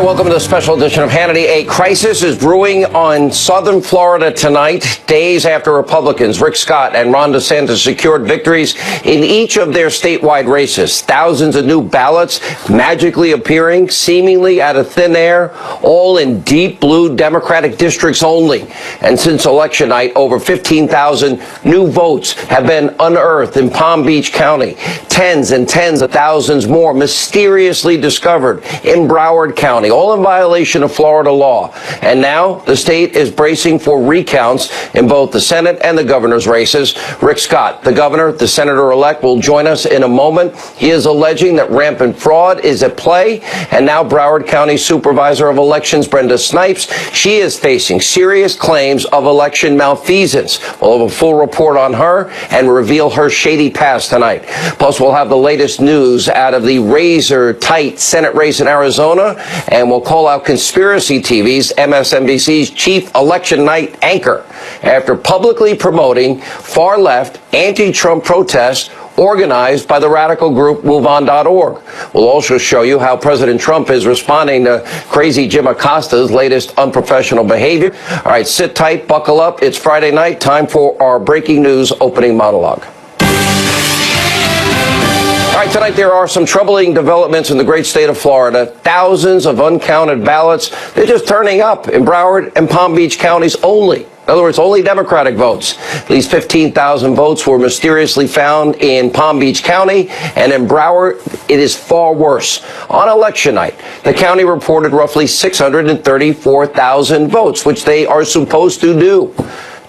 Welcome to the special edition of Hannity. A crisis is brewing on southern Florida tonight, days after Republicans Rick Scott and Ron DeSantis secured victories in each of their statewide races. Thousands of new ballots magically appearing, seemingly out of thin air, all in deep blue Democratic districts only. And since election night, over 15,000 new votes have been unearthed in Palm Beach County. Tens and tens of thousands more mysteriously discovered in Broward County, all in violation of Florida law. And now the state is bracing for recounts in both the Senate and the governor's races. Rick Scott, the governor, the senator-elect, will join us in a moment. He is alleging that rampant fraud is at play. And now Broward County Supervisor of Elections, Brenda Snipes, she is facing serious claims of election malfeasance. We'll have a full report on her and reveal her shady past tonight. Plus, we'll have the latest news out of the razor-tight Senate race in Arizona, and we'll call out Conspiracy TV's MSNBC's chief election night anchor after publicly promoting far-left anti-Trump protests organized by the radical group MoveOn.org. We'll also show you how President Trump is responding to crazy Jim Acosta's latest unprofessional behavior. All right, sit tight, buckle up. It's Friday night. Time for our breaking news opening monologue. All right, tonight there are some troubling developments in the great state of Florida. Thousands of uncounted ballots. They're just turning up in Broward and Palm Beach counties only. In other words, only Democratic votes. At least 15,000 votes were mysteriously found in Palm Beach County, and in Broward, it is far worse. On election night, the county reported roughly 634,000 votes, which they are supposed to do.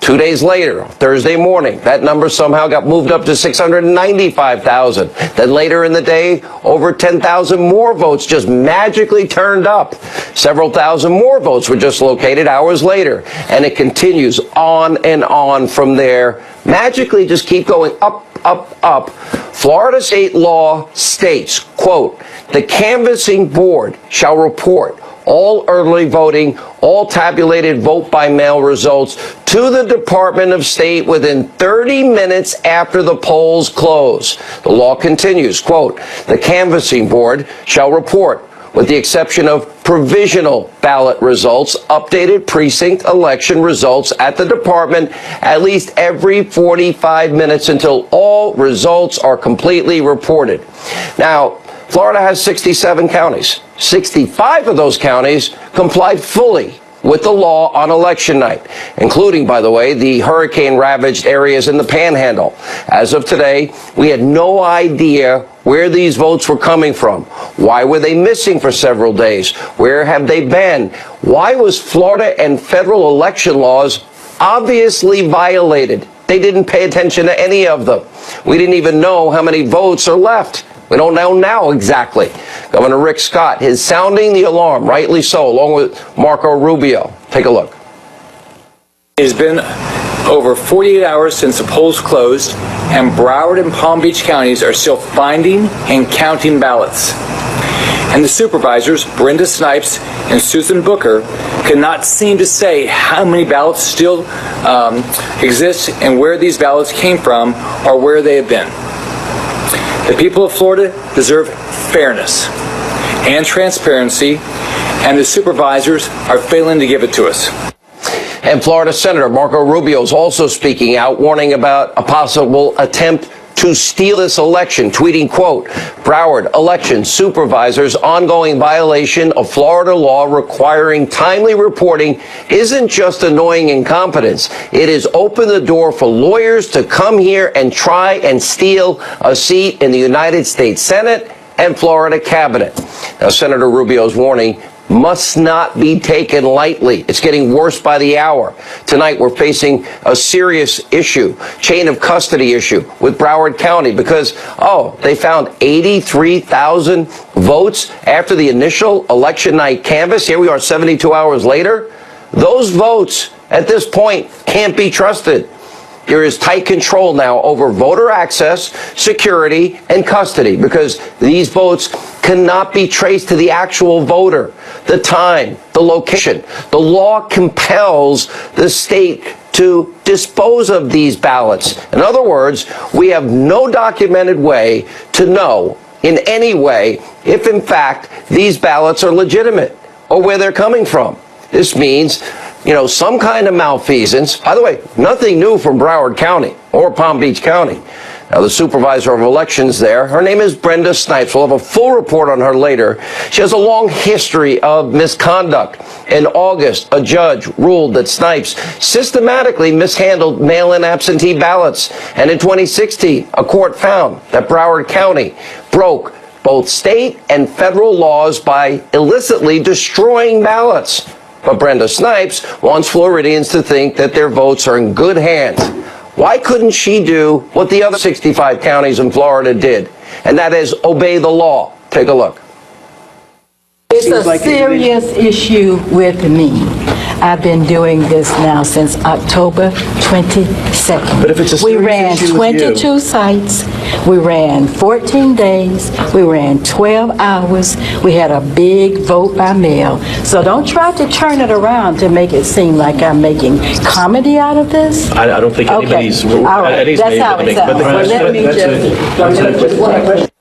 2 days later, Thursday morning, that number somehow got moved up to 695,000. Then later in the day, over 10,000 more votes just magically turned up. Several thousand more votes were just located hours later. And it continues on and on from there. Magically just keep going up, up, up. Florida state law states, quote, "The canvassing board shall report all early voting, all tabulated vote-by-mail results to the Department of State within 30 minutes after the polls close." The law continues, quote, "The canvassing board shall report, with the exception of provisional ballot results, updated precinct election results at the department at least every 45 minutes until all results are completely reported." Now, Florida has 67 counties. 65 of those counties complied fully with the law on election night, including, by the way, the hurricane-ravaged areas in the Panhandle. As of today, we had no idea where these votes were coming from. Why were they missing for several days? Where have they been? Why was Florida and federal election laws obviously violated? They didn't pay attention to any of them. We didn't even know how many votes are left. We don't know now exactly. Governor Rick Scott is sounding the alarm, rightly so, along with Marco Rubio. Take a look. It has been over 48 hours since the polls closed, and Broward and Palm Beach counties are still finding and counting ballots. And the supervisors, Brenda Snipes and Susan Booker, cannot seem to say how many ballots still exist and where these ballots came from or where they have been. The people of Florida deserve fairness and transparency, and the supervisors are failing to give it to us. And Florida Senator Marco Rubio is also speaking out, warning about a possible attempt to steal this election, tweeting, quote, "Broward election supervisors' ongoing violation of Florida law requiring timely reporting isn't just annoying incompetence. It has opened the door for lawyers to come here and try and steal a seat in the United States Senate and Florida cabinet." Now, Senator Rubio's warning must not be taken lightly. It's getting worse by the hour. Tonight, we're facing a serious issue, chain of custody issue with Broward County because, they found 83,000 votes after the initial election night canvass. Here we are 72 hours later. Those votes at this point can't be trusted. There is tight control now over voter access, security, and custody because these votes cannot be traced to the actual voter, the time, the location. The law compels the state to dispose of these ballots. In other words, we have no documented way to know in any way if, in fact, these ballots are legitimate. or where they're coming from. This means, some kind of malfeasance. By the way, nothing new from Broward County or Palm Beach County. Now, the supervisor of elections there, her name is Brenda Snipes. We'll have a full report on her later. She has a long history of misconduct. In August, a judge ruled that Snipes systematically mishandled mail-in absentee ballots. And in 2016, a court found that Broward County broke both state and federal laws by illicitly destroying ballots. But Brenda Snipes wants Floridians to think that their votes are in good hands. Why couldn't she do what the other 65 counties in Florida did? And that is obey the law. Take a look. It's a serious issue with me. I've been doing this now since October 22nd. But if it's a we serious ran issue with 22 you. sites. We ran 14 days. We ran 12 hours. We had a big vote by mail. So don't try to turn it around to make it seem like I'm making comedy out of this. I don't think anybody's... Okay. All right. That's how it sounds. Well, let me just...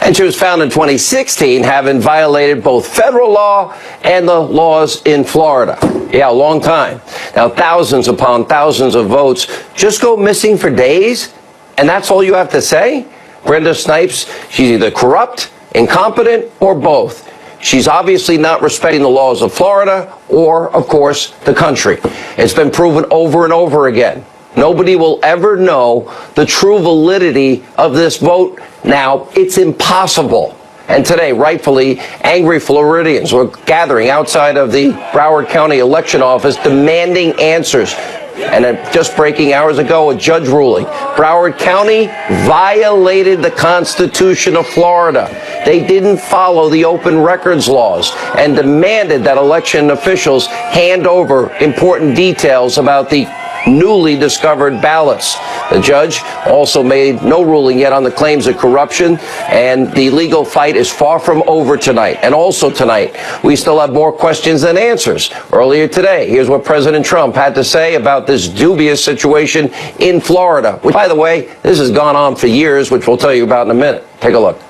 And she was found in 2016 having violated both federal law and the laws in Florida. Yeah, a long time. Now, thousands upon thousands of votes just go missing for days, and that's all you have to say? Brenda Snipes, she's either corrupt, incompetent, or both. She's obviously not respecting the laws of Florida or, of course, the country. It's been proven over and over again. Nobody will ever know the true validity of this vote. Now, it's impossible. And today, rightfully, angry Floridians were gathering outside of the Broward County election office demanding answers. And just breaking hours ago, a judge ruling. Broward County violated the Constitution of Florida. They didn't follow the open records laws and demanded that election officials hand over important details about the newly discovered ballots. The judge also made no ruling yet on the claims of corruption, and the legal fight is far from over tonight. And also tonight, we still have more questions than answers. Earlier today, here's what President Trump had to say about this dubious situation in Florida, which, by the way, this has gone on for years, which we'll tell you about in a minute. Take a look.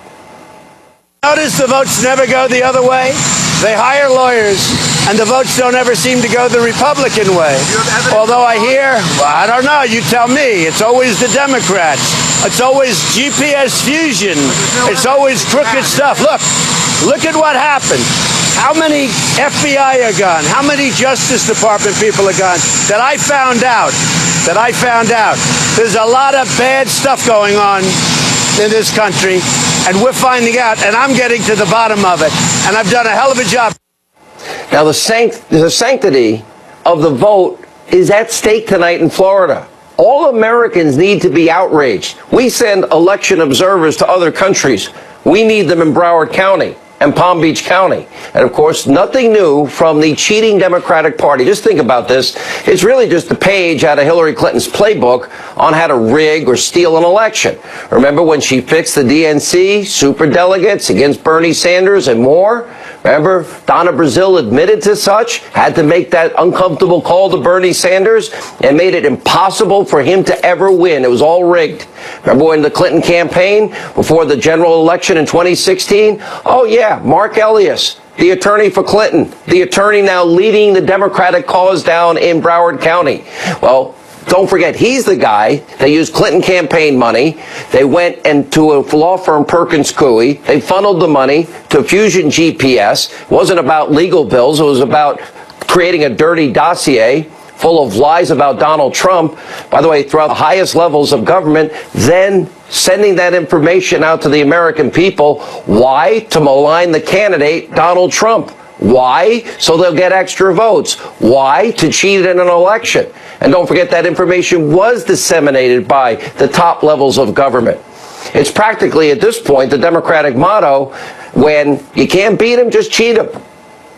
Notice the votes never go the other way. They hire lawyers, and the votes don't ever seem to go the Republican way. Although I hear, well, I don't know, you tell me, it's always the Democrats. It's always GPS fusion. It's always crooked stuff. Look at what happened. How many FBI are gone? How many Justice Department people are gone? That I found out. There's a lot of bad stuff going on in this country, and we're finding out, and I'm getting to the bottom of it, and I've done a hell of a job. Now, the sanctity of the vote is at stake tonight in Florida. All Americans need to be outraged. We send election observers to other countries. We need them in Broward County and Palm Beach County. And, of course, nothing new from the cheating Democratic Party. Just think about this. It's really just a page out of Hillary Clinton's playbook on how to rig or steal an election. Remember when she fixed the DNC, superdelegates against Bernie Sanders and more? Remember, Donna Brazile admitted to such, had to make that uncomfortable call to Bernie Sanders, and made it impossible for him to ever win. It was all rigged. Remember when the Clinton campaign, before the general election in 2016? Oh, yeah, Mark Elias, the attorney for Clinton, the attorney now leading the Democratic cause down in Broward County. Well, don't forget, he's the guy. They used Clinton campaign money. They went into a law firm, Perkins Coie. They funneled the money to Fusion GPS. It wasn't about legal bills. It was about creating a dirty dossier full of lies about Donald Trump, by the way, throughout the highest levels of government, then sending that information out to the American people. Why? To malign the candidate, Donald Trump. Why? So they'll get extra votes. Why? To cheat in an election. And don't forget that information was disseminated by the top levels of government. It's practically, at this point, the Democratic motto, when you can't beat them, just cheat them.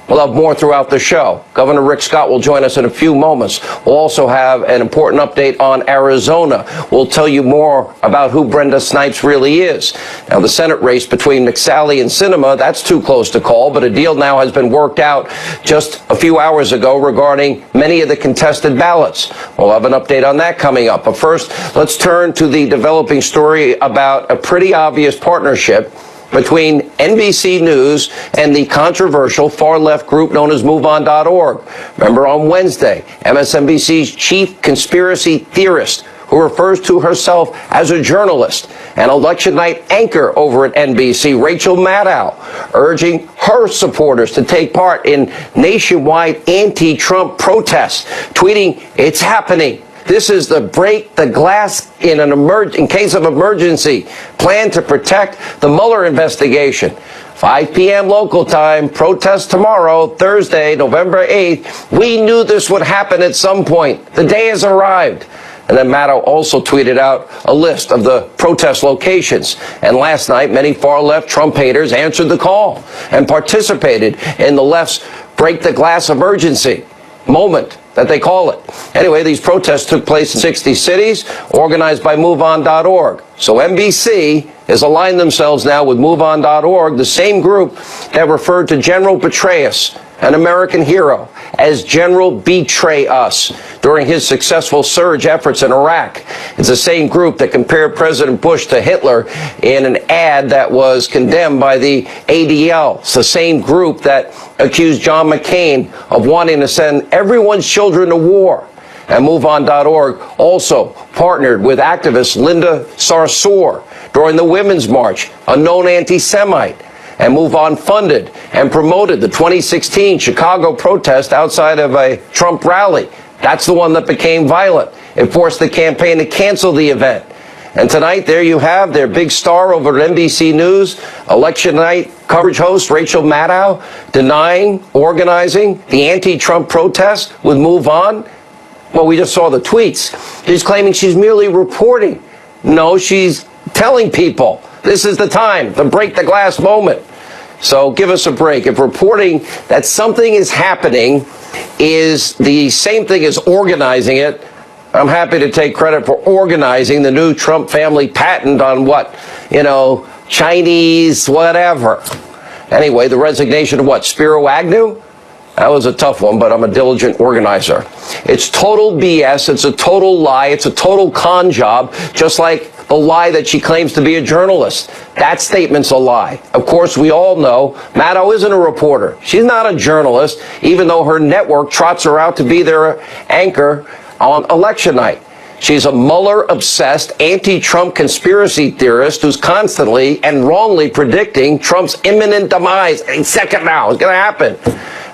We'll have more throughout the show. Governor Rick Scott will join us in a few moments. We'll also have an important update on Arizona. We'll tell you more about who Brenda Snipes really is. Now, the Senate race between McSally and Sinema, that's too close to call, but a deal now has been worked out just a few hours ago regarding many of the contested ballots. We'll have an update on that coming up. But first, let's turn to the developing story about a pretty obvious partnership between NBC News and the controversial far-left group known as MoveOn.org. Remember on Wednesday, MSNBC's chief conspiracy theorist, who refers to herself as a journalist, and election night anchor over at NBC, Rachel Maddow, urging her supporters to take part in nationwide anti-Trump protests, tweeting, "It's happening. This is the break the glass in case of emergency plan to protect the Mueller investigation. 5 p.m. local time, protest tomorrow, Thursday, November 8th. We knew this would happen at some point. The day has arrived." And then Maddow also tweeted out a list of the protest locations. And last night, many far-left Trump haters answered the call and participated in the left's break the glass emergency moment that they call it. Anyway, these protests took place in 60 cities, organized by MoveOn.org. So NBC has aligned themselves now with MoveOn.org, the same group that referred to General Petraeus, an American hero, as General Betray Us during his successful surge efforts in Iraq. It's the same group that compared President Bush to Hitler in an ad that was condemned by the ADL. It's the same group that accused John McCain of wanting to send everyone's children to war. And MoveOn.org also partnered with activist Linda Sarsour during the Women's March, a known anti-Semite. And MoveOn funded and promoted the 2016 Chicago protest outside of a Trump rally. That's the one that became violent. It forced the campaign to cancel the event. And tonight, there you have their big star over at NBC News, election night coverage host Rachel Maddow, denying organizing the anti-Trump protest with MoveOn. Well, we just saw the tweets. She's claiming she's merely reporting. No, she's telling people this is the time, the break the glass moment. So give us a break. If reporting that something is happening is the same thing as organizing it, I'm happy to take credit for organizing the new Trump family patent on what, Chinese whatever. Anyway, the resignation of what, Spiro Agnew? That was a tough one, but I'm a diligent organizer. It's total BS. It's a total lie. It's a total con job, just like the lie that she claims to be a journalist. That statement's a lie. Of course, we all know Maddow isn't a reporter. She's not a journalist, even though her network trots her out to be their anchor on election night. She's a Mueller-obsessed, anti-Trump conspiracy theorist who's constantly and wrongly predicting Trump's imminent demise. Any second now, it's going to happen.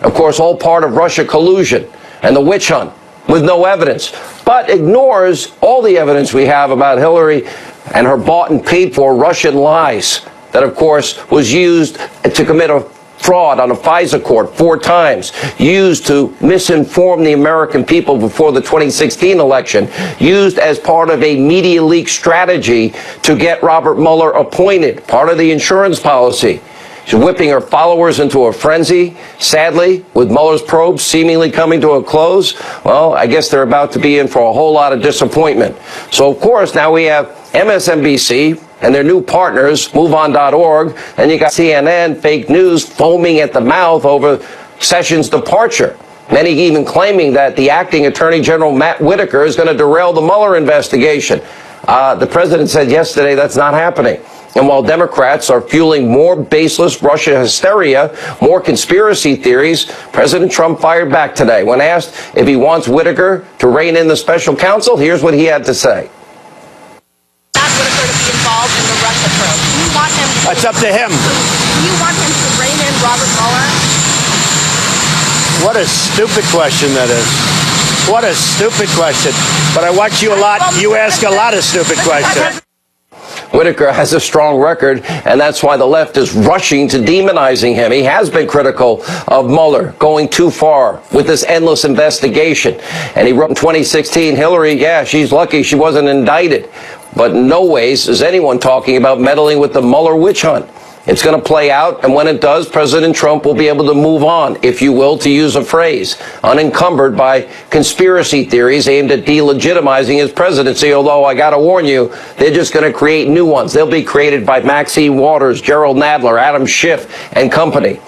Of course, all part of Russia collusion and the witch hunt with no evidence, but ignores all the evidence we have about Hillary and her bought and paid for Russian lies that, of course, was used to commit a fraud on a FISA court 4 times, used to misinform the American people before the 2016 election, used as part of a media leak strategy to get Robert Mueller appointed, part of the insurance policy. She's whipping her followers into a frenzy. Sadly, with Mueller's probe seemingly coming to a close, well, I guess they're about to be in for a whole lot of disappointment. So, of course, now we have MSNBC and their new partners, MoveOn.org, and you got CNN, fake news, foaming at the mouth over Sessions' departure. Many even claiming that the acting Attorney General Matt Whitaker is going to derail the Mueller investigation. The president said yesterday that's not happening. And while Democrats are fueling more baseless Russia hysteria, more conspiracy theories, President Trump fired back today. When asked if he wants Whitaker to rein in the special counsel, here's what he had to say. Whitaker to be involved in the Russia probe. Do you want him to That's up to him. Do you want him to rein in Robert Mueller? What a stupid question that is. What a stupid question. But I watch you a lot. You ask a lot of stupid questions. Whitaker has a strong record, and that's why the left is rushing to demonizing him. He has been critical of Mueller going too far with this endless investigation. And he wrote in 2016, Hillary, yeah, she's lucky she wasn't indicted. But in no ways is anyone talking about meddling with the Mueller witch hunt. It's going to play out, and when it does, President Trump will be able to move on, if you will, to use a phrase, unencumbered by conspiracy theories aimed at delegitimizing his presidency, although I got to warn you, they're just going to create new ones. They'll be created by Maxine Waters, Gerald Nadler, Adam Schiff, and company.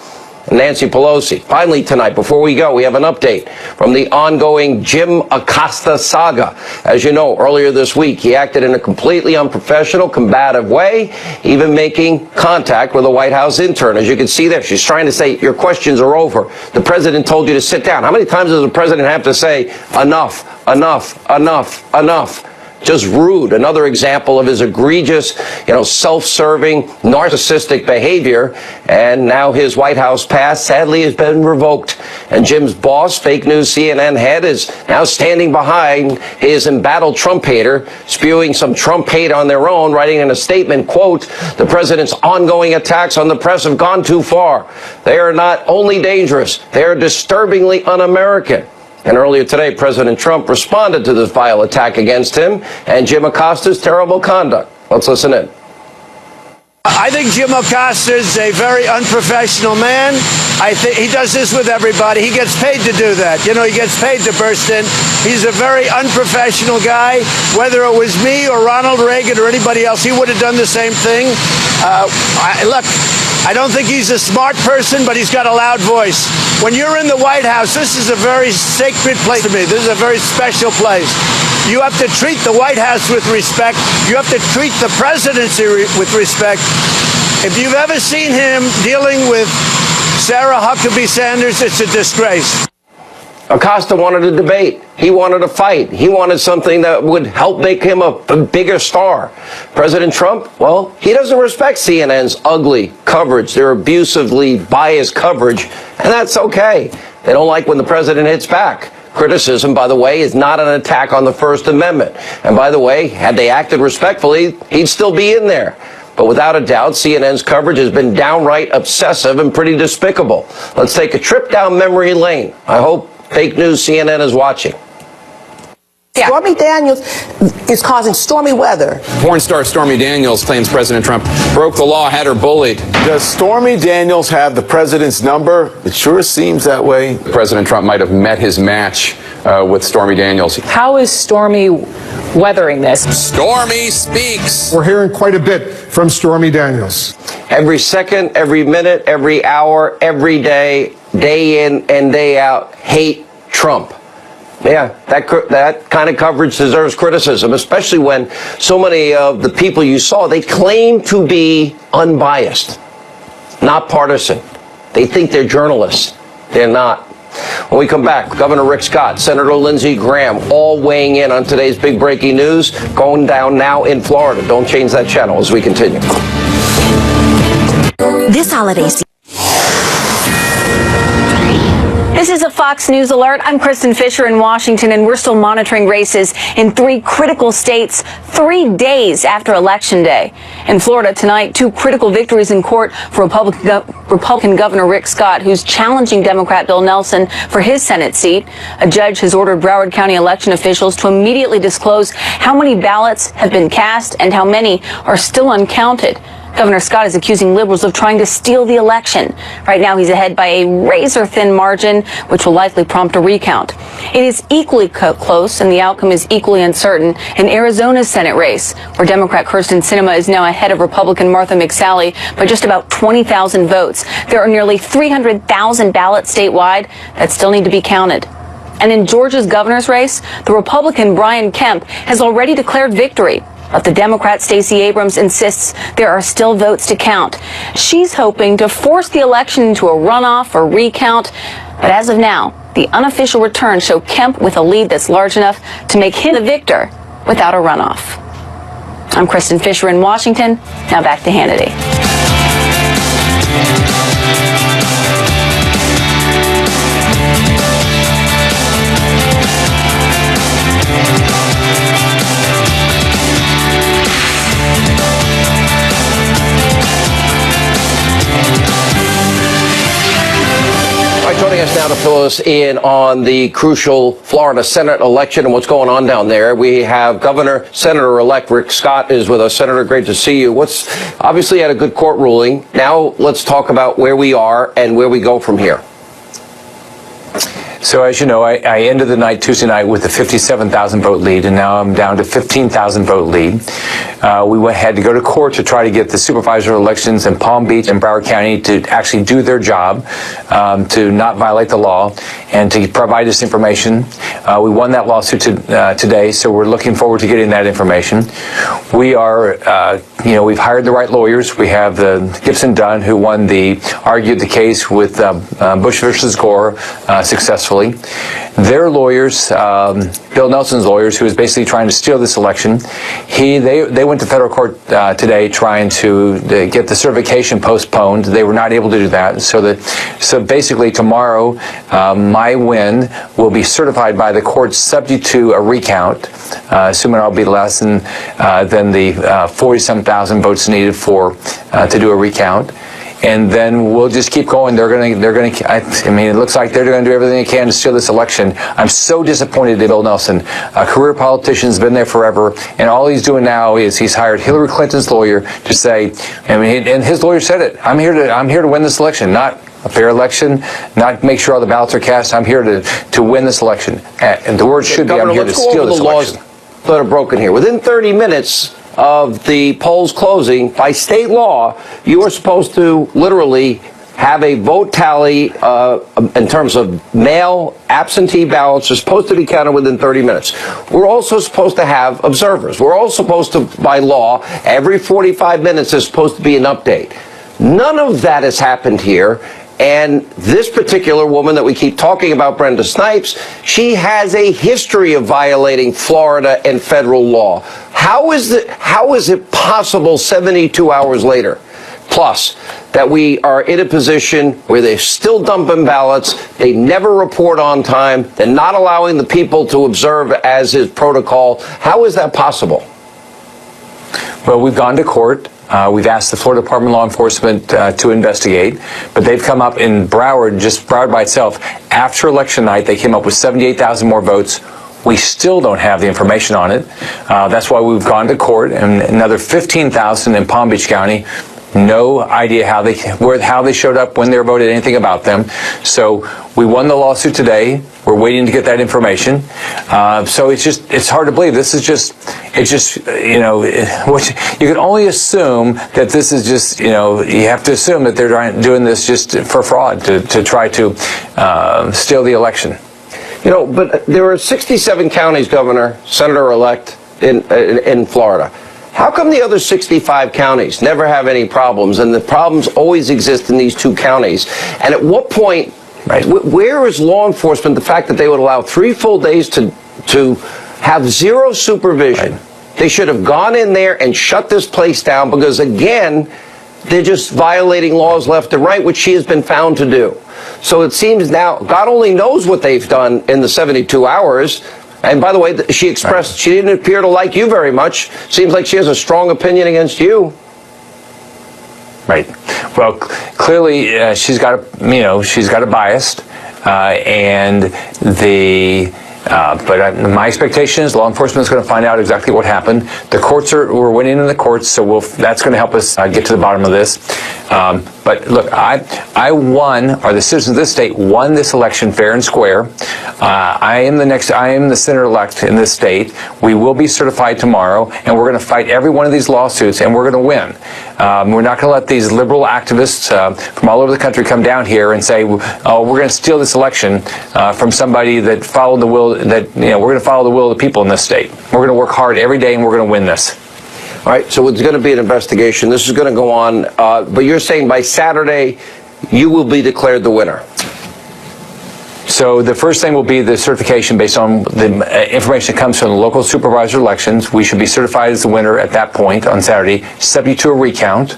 and Nancy Pelosi. Finally tonight, before we go, we have an update from the ongoing Jim Acosta saga. As you know, earlier this week, he acted in a completely unprofessional, combative way, even making contact with a White House intern. As you can see there, she's trying to say, your questions are over. The president told you to sit down. How many times does the president have to say, enough, enough, enough, enough? Just rude. Another example of his egregious, self-serving, narcissistic behavior. And now his White House pass, sadly, has been revoked. And Jim's boss, fake news CNN head, is now standing behind his embattled Trump hater, spewing some Trump hate on their own, writing in a statement, quote, the president's ongoing attacks on the press have gone too far. They are not only dangerous, they are disturbingly un-American. And earlier today, President Trump responded to this vile attack against him and Jim Acosta's terrible conduct. Let's listen in. I think Jim Acosta is a very unprofessional man. I think he does this with everybody. He gets paid to do that. He gets paid to burst in. He's a very unprofessional guy. Whether it was me or Ronald Reagan or anybody else, he would have done the same thing. Look, I don't think he's a smart person, but he's got a loud voice. When you're in the White House, this is a very sacred place to me. This is a very special place. You have to treat the White House with respect. You have to treat the presidency with respect. If you've ever seen him dealing with Sarah Huckabee Sanders, it's a disgrace. Acosta wanted a debate. He wanted a fight. He wanted something that would help make him a bigger star. President Trump, well, he doesn't respect CNN's ugly coverage, their abusively biased coverage, and that's okay. They don't like when the president hits back. Criticism, by the way, is not an attack on the First Amendment. And by the way, had they acted respectfully, he'd still be in there. But without a doubt, CNN's coverage has been downright obsessive and pretty despicable. Let's take a trip down memory lane. I hope fake news CNN is watching. Yeah. Stormy Daniels is causing stormy weather. Porn star Stormy Daniels claims President Trump broke the law, had her bullied. Does Stormy Daniels have the president's number? It sure seems that way. President Trump might have met his match with Stormy Daniels. How is Stormy weathering this? Stormy speaks. We're hearing quite a bit from Stormy Daniels. Every second, every minute, every hour, every day, day in and day out, hate Trump. Yeah, that kind of coverage deserves criticism, especially when so many of the people you saw, they claim to be unbiased, not partisan. They think they're journalists. They're not. When we come back, Governor Rick Scott, Senator Lindsey Graham, all weighing in on today's big breaking news, going down now in Florida. Don't change that channel as we continue. This holiday season. This is a Fox News alert. I'm Kristen Fisher in Washington, and we're still monitoring races in 3 critical states 3 days after Election Day. In Florida tonight, 2 critical victories in court for Republican Governor Rick Scott, who's challenging Democrat Bill Nelson for his Senate seat. A judge has ordered Broward County election officials to immediately disclose how many ballots have been cast and how many are still uncounted. Governor Scott is accusing liberals of trying to steal the election. Right now, he's ahead by a razor-thin margin, which will likely prompt a recount. It is equally close, and the outcome is equally uncertain in Arizona's Senate race, where Democrat Kyrsten Sinema is now ahead of Republican Martha McSally by just about 20,000 votes. There are nearly 300,000 ballots statewide that still need to be counted. And in Georgia's governor's race, the Republican Brian Kemp has already declared victory. But the Democrat Stacey Abrams insists there are still votes to count. She's hoping to force the election into a runoff or recount. But as of now, the unofficial returns show Kemp with a lead that's large enough to make him the victor without a runoff. I'm Kristen Fisher in Washington. Now back to Hannity. Joining us now to fill us in on the crucial Florida Senate election and what's going on down there, we have Senator-elect Rick Scott is with us. Senator, great to see you. Obviously had a good court ruling. Now let's talk about where we are and where we go from here. So as you know, I ended the night Tuesday night with a 57,000 vote lead, and now I'm down to 15,000 vote lead. We had to go to court to try to get the supervisor elections in Palm Beach and Broward County to actually do their job, to not violate the law, and to provide us information. We won that lawsuit today, so we're looking forward to getting that information. We are, we've hired the right lawyers. We have Gibson Dunn, who argued the case with Bush versus Gore successfully. Their lawyers, Bill Nelson's lawyers, who is basically trying to steal this election, they went to federal court today trying to get the certification postponed. They were not able to do that. So basically tomorrow, my win will be certified by the court subject to a recount, assuming I'll be less than the 40-some thousand votes needed to do a recount. And then we'll just keep going. It looks like they're going to do everything they can to steal this election. I'm so disappointed in Bill Nelson, a career politician, has been there forever, and all he's doing now is he's hired Hillary Clinton's lawyer to say, and his lawyer said it, I'm here to win this election, not a fair election, not make sure all the ballots are cast. I'm here to win this election. And the word should be, I'm here to steal this election. Laws that are broken here. Within 30 minutes of the polls closing, by state law, you are supposed to literally have a vote tally in terms of mail absentee ballots are supposed to be counted within 30 minutes. We're also supposed to have observers. We're all supposed to, by law, every 45 minutes there's supposed to be an update. None of that has happened here. And this particular woman that we keep talking about, Brenda Snipes, she has a history of violating Florida and federal law. How is it possible 72 hours later, plus, that we are in a position where they're still dumping ballots, they never report on time, they're not allowing the people to observe as is protocol? How is that possible? Well, we've gone to court. We've asked the Florida Department of Law Enforcement to investigate, but they've come up in Broward, just Broward by itself, after election night, they came up with 78,000 more votes. We still don't have the information on it. That's why we've gone to court, and another 15,000 in Palm Beach County. No idea how they showed up, when they were voted, anything about them. So we won the lawsuit today. We're waiting to get that information. So it's hard to believe. You can only assume that this is just, you have to assume that they're doing this just for fraud, to try to steal the election. But there are 67 counties, Governor, Senator-elect in Florida. How come the other 65 counties never have any problems, and the problems always exist in these two counties? And at what point, right, where is law enforcement, the fact that they would allow 3 full days to have zero supervision? Right. They should have gone in there and shut this place down, because, again, they're just violating laws left and right, which she has been found to do. So it seems now, God only knows what they've done in the 72 hours. And by the way, she expressed, right, she didn't appear to like you very much. Seems like she has a strong opinion against you. Right. Well, clearly she's got a bias, but my expectation is law enforcement is going to find out exactly what happened. The courts we're winning in the courts, so that's going to help us get to the bottom of this. But look, I won, or the citizens of this state won this election fair and square. I am the senator-elect in this state. We will be certified tomorrow, and we're going to fight every one of these lawsuits, and we're going to win. We're not going to let these liberal activists from all over the country come down here and say, "Oh, we're going to steal this election from somebody that followed the will." We're going to follow the will of the people in this state. We're going to work hard every day, and we're going to win this. All right, so it's going to be an investigation. This is going to go on, but you're saying by Saturday you will be declared the winner. So the first thing will be the certification based on the information that comes from the local supervisor elections. We should be certified as the winner at that point on Saturday, subject to a recount.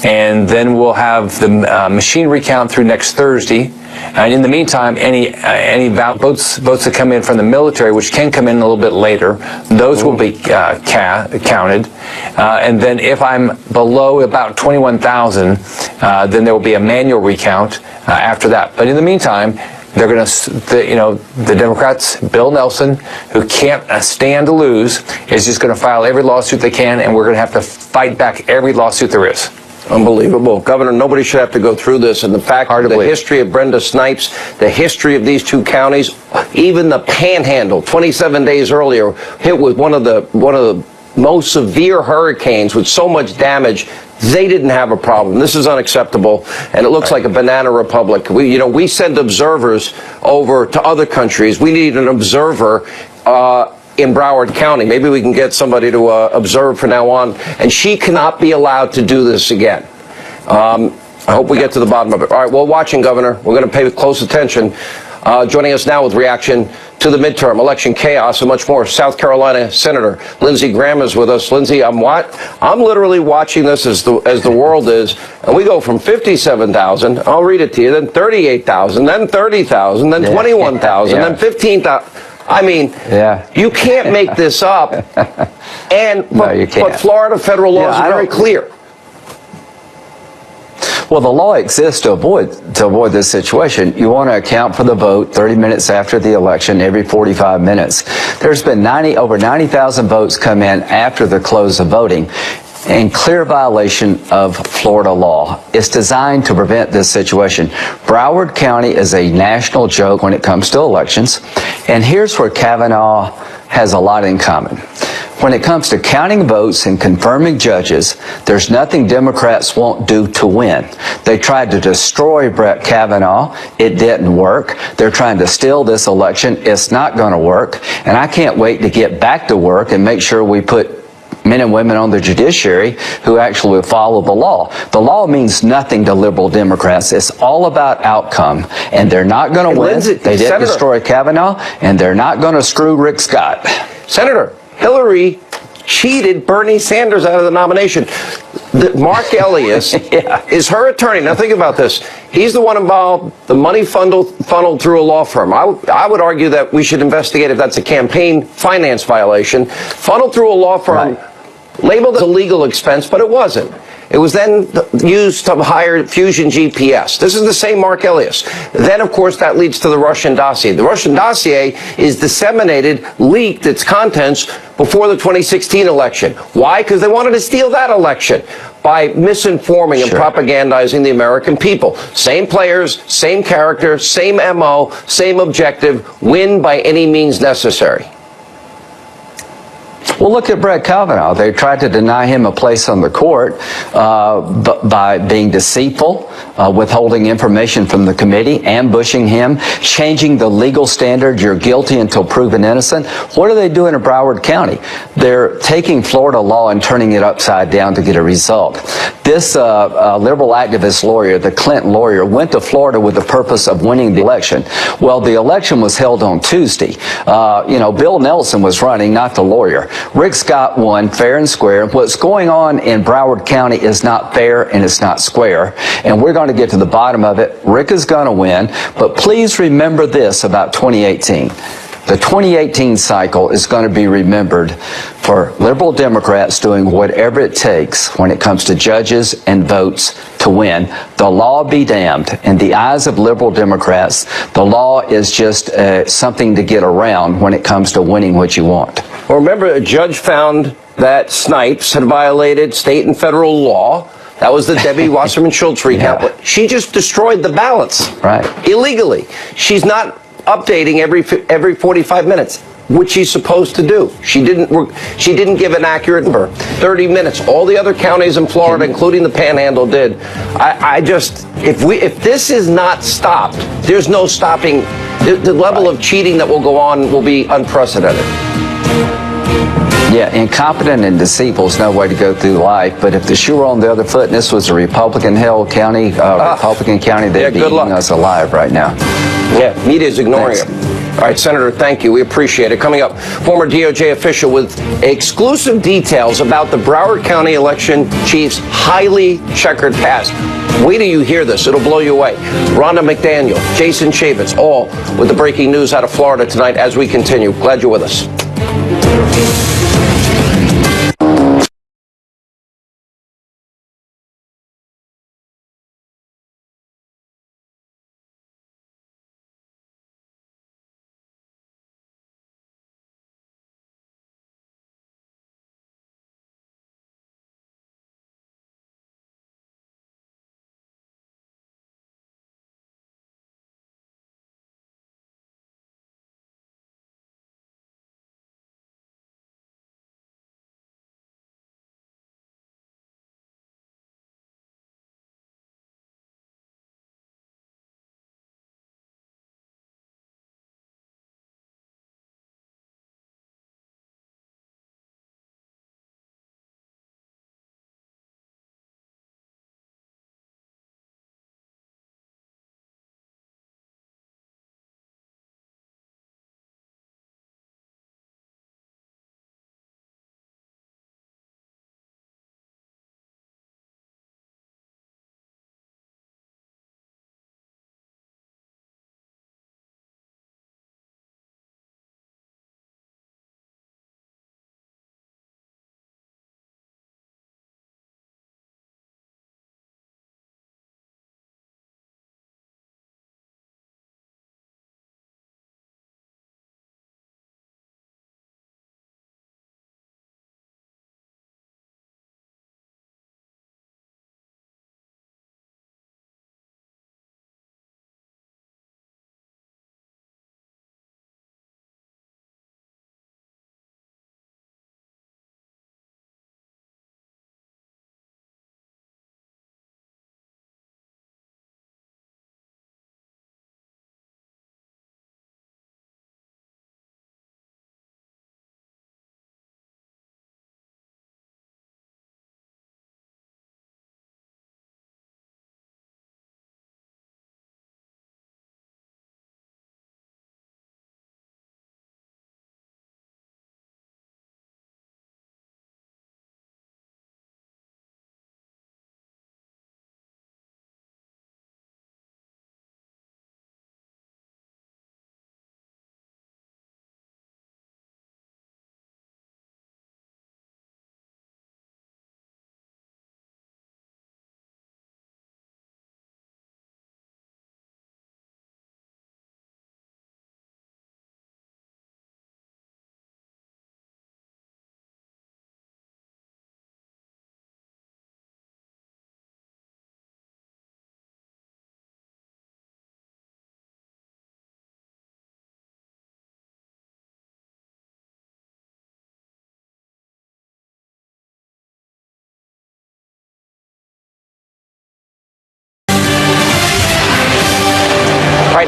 And then we'll have the machine recount through next Thursday. And in the meantime, any votes that come in from the military, which can come in a little bit later, those will be counted. And then if I'm below about 21,000, then there will be a manual recount after that. But in the meantime, they're going to, the Democrats, Bill Nelson, who can't stand to lose, is just going to file every lawsuit they can, and we're going to have to fight back every lawsuit there is. Unbelievable. Governor, nobody should have to go through this. And the fact that the history of Brenda Snipes, the history of these two counties, even the Panhandle, 27 days earlier, hit with one of the most severe hurricanes with so much damage. They didn't have a problem. This is unacceptable, and it looks like a banana republic. We send observers over to other countries. We need an observer in Broward County. Maybe we can get somebody to observe from now on, and she cannot be allowed to do this again. I hope we get to the bottom of it. All right, well, watching, Governor. We're going to pay close attention. Joining us now with reaction to the midterm election chaos and much more, South Carolina Senator Lindsey Graham is with us. Lindsey, I'm literally watching this as the world is, and we go from 57,000. I'll read it to you. Then 38,000. Then 30,000. Then 21,000. Then 15,000. I mean, you can't make this up. But Florida federal laws are very clear. Well, the law exists to avoid this situation. You want to account for the vote 30 minutes after the election, every 45 minutes. There's been over 90,000 votes come in after the close of voting, in clear violation of Florida law. It's designed to prevent this situation. Broward County is a national joke when it comes to elections, and here's where Kavanaugh has a lot in common. When it comes to counting votes and confirming judges, there's nothing Democrats won't do to win. They tried to destroy Brett Kavanaugh. It didn't work. They're trying to steal this election. It's not going to work. And I can't wait to get back to work and make sure we put men and women on the judiciary who actually follow the law. The law means nothing to liberal Democrats. It's all about outcome. And they're not going to win. They didn't destroy Kavanaugh, and they're not going to screw Rick Scott. Senator, Hillary cheated Bernie Sanders out of the nomination. Mark Elias is her attorney. Now think about this. He's the one involved, the money funneled through a law firm. I would argue that we should investigate if that's a campaign finance violation. Funneled through a law firm, labeled as a legal expense, but it wasn't. It was then used to hire Fusion GPS. This is the same Mark Elias. Then, of course, that leads to the Russian dossier. The Russian dossier is disseminated, leaked its contents before the 2016 election. Why? Because they wanted to steal that election by misinforming and propagandizing the American people. Same players, same character, same MO, same objective, win by any means necessary. Well, look at Brett Kavanaugh. They tried to deny him a place on the court by being deceitful, withholding information from the committee, ambushing him, changing the legal standard. You're guilty until proven innocent. What are they doing in Broward County? They're taking Florida law and turning it upside down to get a result. This liberal activist lawyer, the Clinton lawyer, went to Florida with the purpose of winning the election. Well, the election was held on Tuesday. Bill Nelson was running, not the lawyer. Rick Scott won fair and square. What's going on in Broward County is not fair and it's not square. And we're going to get to the bottom of it. Rick is going to win. But please remember this about 2018. The 2018 cycle is going to be remembered for liberal Democrats doing whatever it takes when it comes to judges and votes to win. The law be damned. In the eyes of liberal Democrats, the law is just something to get around when it comes to winning what you want. Well, remember, a judge found that Snipes had violated state and federal law. That was the Debbie Wasserman Schultz recount. She just destroyed the ballots illegally. She's not updating every 45 minutes, which she's supposed to do. She didn't give an accurate number. 30 minutes. All the other counties in Florida, including the Panhandle, did. If this is not stopped, there's no stopping. The level of cheating that will go on will be unprecedented. Yeah, incompetent and deceitful is no way to go through life. But if the shoe were on the other foot and this was a Republican-held county, Republican county, they'd be eating us alive right now. Yeah, media is ignoring it. All right, Senator, thank you. We appreciate it. Coming up, former DOJ official with exclusive details about the Broward County election chief's highly checkered past. Wait till you hear this. It'll blow you away. Rhonda McDaniel, Jason Chaffetz, all with the breaking news out of Florida tonight as we continue. Glad you're with us.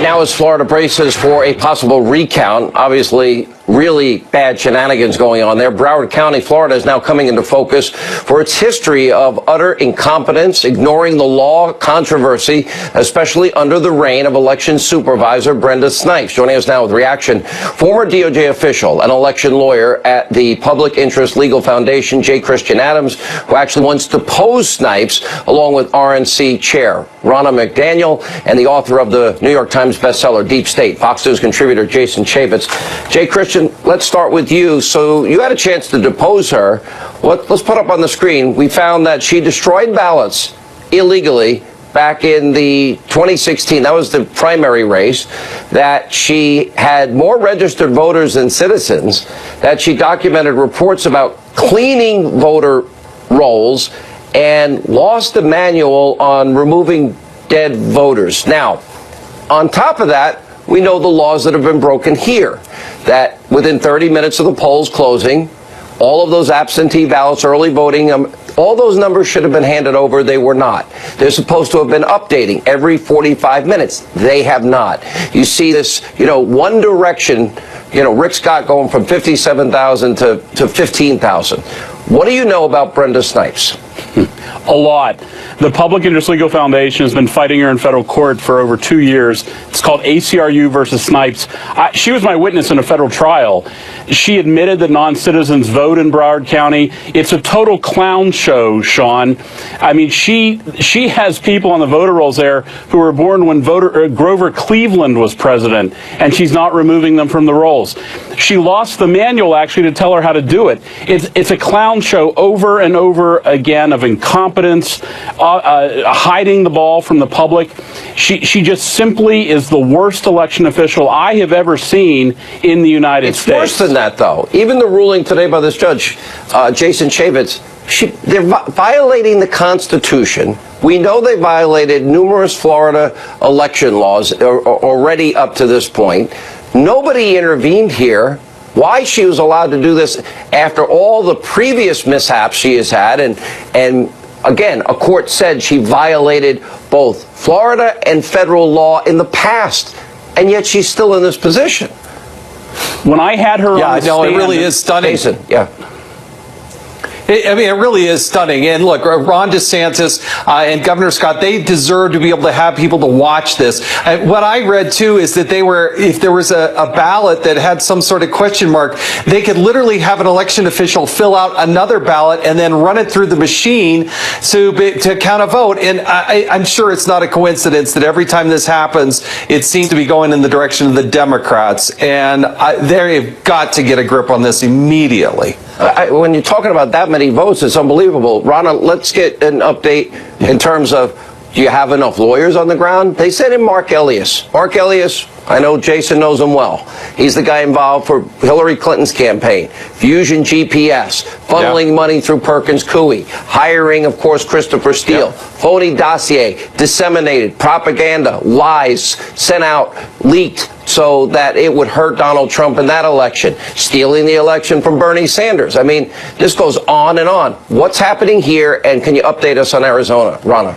now as Florida braces for a possible recount, obviously really bad shenanigans going on there. Broward County, Florida is now coming into focus for its history of utter incompetence, ignoring the law, controversy, especially under the reign of election supervisor Brenda Snipes. Joining us now with reaction, former DOJ official and election lawyer at the Public Interest Legal Foundation, J. Christian Adams, who actually once deposed Snipes, along with RNC chair Ronna McDaniel and the author of the New York Times bestseller Deep State, Fox News contributor Jason Chaffetz. J. Christian, let's start with you. So you had a chance to depose her. Let's put up on the screen. We found that she destroyed ballots illegally back in the 2016, that was the primary race, that she had more registered voters than citizens, that she documented reports about cleaning voter rolls, and lost the manual on removing dead voters. Now, on top of that, we know the laws that have been broken here, that within 30 minutes of the polls closing, all of those absentee ballots, early voting, all those numbers should have been handed over. They were not. They're supposed to have been updating every 45 minutes. They have not. You see this, one direction, Rick Scott going from 57,000 to 15,000. What do you know about Brenda Snipes? A lot. The Public Interest Legal Foundation has been fighting her in federal court for over 2 years. It's called ACRU versus Snipes. She was my witness in a federal trial. She admitted that non-citizens vote in Broward County. It's a total clown show, Sean. I mean, she has people on the voter rolls there who were born when Grover Cleveland was president, and she's not removing them from the rolls. She lost the manual, actually, to tell her how to do it. It's a clown show over and over again of incompetence, hiding the ball from the public. She just simply is the worst election official I have ever seen in the United States. It's worse than that, though. Even the ruling today by this judge, Jason Chaffetz, they're violating the Constitution. We know they violated numerous Florida election laws already up to this point. Nobody intervened here. Why she was allowed to do this after all the previous mishaps she has had, and again, a court said she violated both Florida and federal law in the past, and yet she's still in this position. When I had her on the stand, it really is stunning. Jason, yeah. I mean, it really is stunning. And look, Ron DeSantis and Governor Scott, they deserve to be able to have people to watch this. What I read, too, is that if there was a ballot that had some sort of question mark, they could literally have an election official fill out another ballot and then run it through the machine to count a vote. And I'm sure it's not a coincidence that every time this happens, it seems to be going in the direction of the Democrats. And they've got to get a grip on this immediately. When you're talking about that many votes, it's unbelievable. Ronna, let's get an update in terms of, do you have enough lawyers on the ground? They sent in Mark Elias. Mark Elias, I know Jason knows him well. He's the guy involved for Hillary Clinton's campaign. Fusion GPS, funneling money through Perkins Coie, hiring, of course, Christopher Steele, phony dossier, disseminated, propaganda, lies, sent out, leaked, so that it would hurt Donald Trump in that election, stealing the election from Bernie Sanders. I mean, this goes on and on. What's happening here, and can you update us on Arizona, Ronna?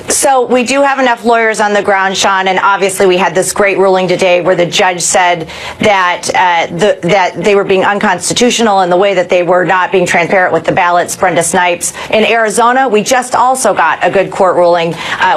So we do have enough lawyers on the ground, Sean, and obviously we had this great ruling today where the judge said that that they were being unconstitutional in the way that they were not being transparent with the ballots. Brenda Snipes. In Arizona, we just also got a good court ruling.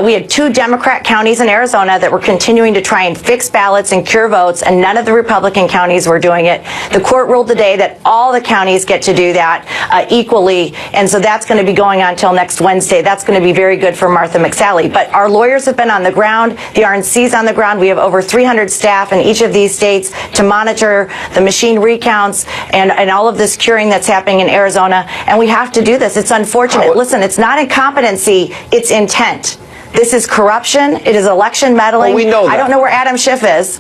We had 2 Democrat counties in Arizona that were continuing to try and fix ballots and cure votes, and none of the Republican counties were doing it. The court ruled today that all the counties get to do that equally, and so that's going to be going on until next Wednesday. That's going to be very good for Martha McSally. But our lawyers have been on the ground. The RNC's on the ground. We have over 300 staff in each of these states to monitor the machine recounts and all of this curing that's happening in Arizona. And we have to do this. It's unfortunate. Listen, it's not incompetency. It's intent. This is corruption. It is election meddling. Well, we know that. I don't know where Adam Schiff is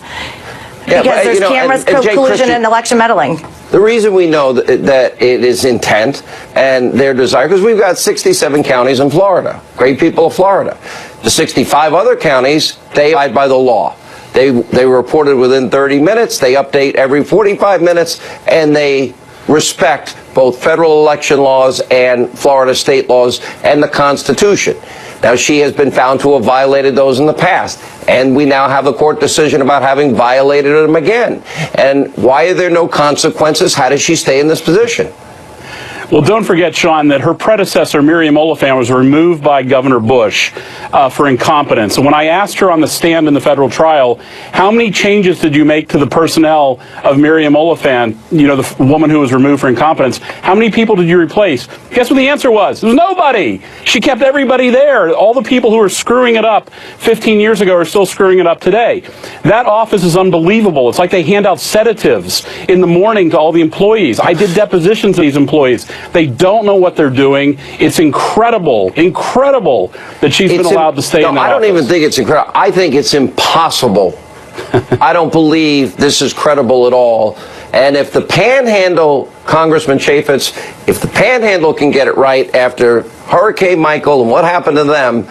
because there's cameras, collusion, and election meddling. The reason we know that it is intent and their desire, because we've got 67 counties in Florida, great people of Florida. The 65 other counties, they abide by the law. They reported within 30 minutes, they update every 45 minutes, and they respect both federal election laws and Florida state laws and the Constitution. Now, she has been found to have violated those in the past, and we now have a court decision about having violated them again. And why are there no consequences? How does she stay in this position? Well, don't forget, Sean, that her predecessor, Miriam Oliphant, was removed by Governor Bush for incompetence. And when I asked her on the stand in the federal trial, how many changes did you make to the personnel of Miriam Oliphant, you know, the woman who was removed for incompetence, how many people did you replace? Guess what the answer was? It was nobody. She kept everybody there. All the people who were screwing it up 15 years ago are still screwing it up today. That office is unbelievable. It's like they hand out sedatives in the morning to all the employees. I did depositions of these employees. They don't know what they're doing. It's incredible that she's been allowed to stay in that I don't office. even think it's incredible. I think it's impossible. I don't believe this is credible at all. And if the Panhandle, Congressman Chaffetz, if the Panhandle can get it right after Hurricane Michael and what happened to them,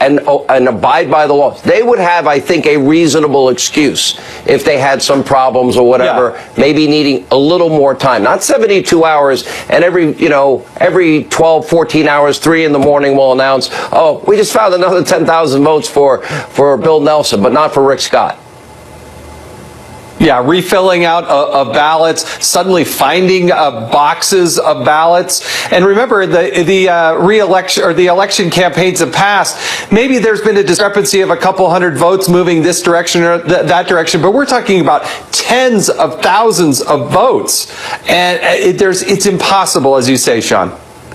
and abide by the laws, they would have, I think, a reasonable excuse if they had some problems or whatever, maybe needing a little more time. Not 72 hours, and every 12, 14 hours, 3 in the morning we'll announce, oh, we just found another 10,000 votes for Bill Nelson, but not for Rick Scott. Yeah, refilling out of ballots, suddenly finding boxes of ballots. And remember, the re-election or the election campaigns have passed. Maybe there's been a discrepancy of a couple hundred votes moving this direction or that direction, but we're talking about tens of thousands of votes. And it's impossible, as you say, Sean.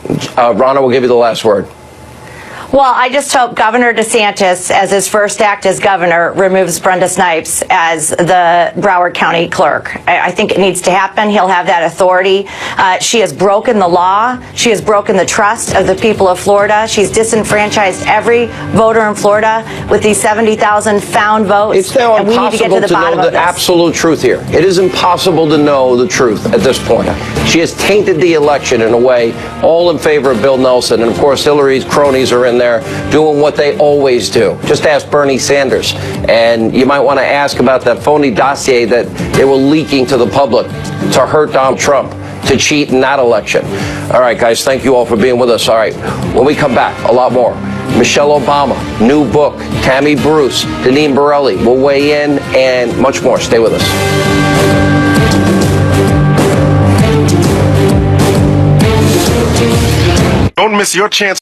Ronna will give you the last word. Well, I just hope Governor DeSantis, as his first act as governor, removes Brenda Snipes as the Broward County clerk. I think it needs to happen. He'll have that authority. She has broken the law. She has broken the trust of the people of Florida. She's disenfranchised every voter in Florida with these 70,000 found votes. It's now and we need to get impossible to the bottom know of the this. absolute truth here. It is impossible to know the truth at this point. She has tainted the election in a way, all in favor of Bill Nelson. And of course, Hillary's cronies are in there doing what they always do. Just ask Bernie Sanders. And you might want to ask about that phony dossier that they were leaking to the public to hurt Donald Trump, to cheat in that election. All right, guys, thank you all for being with us. All right, when we come back, a lot more. Michelle Obama, new book, Tammy Bruce, Deneen Borelli will weigh in, and much more. Stay with us. Don't miss your chance.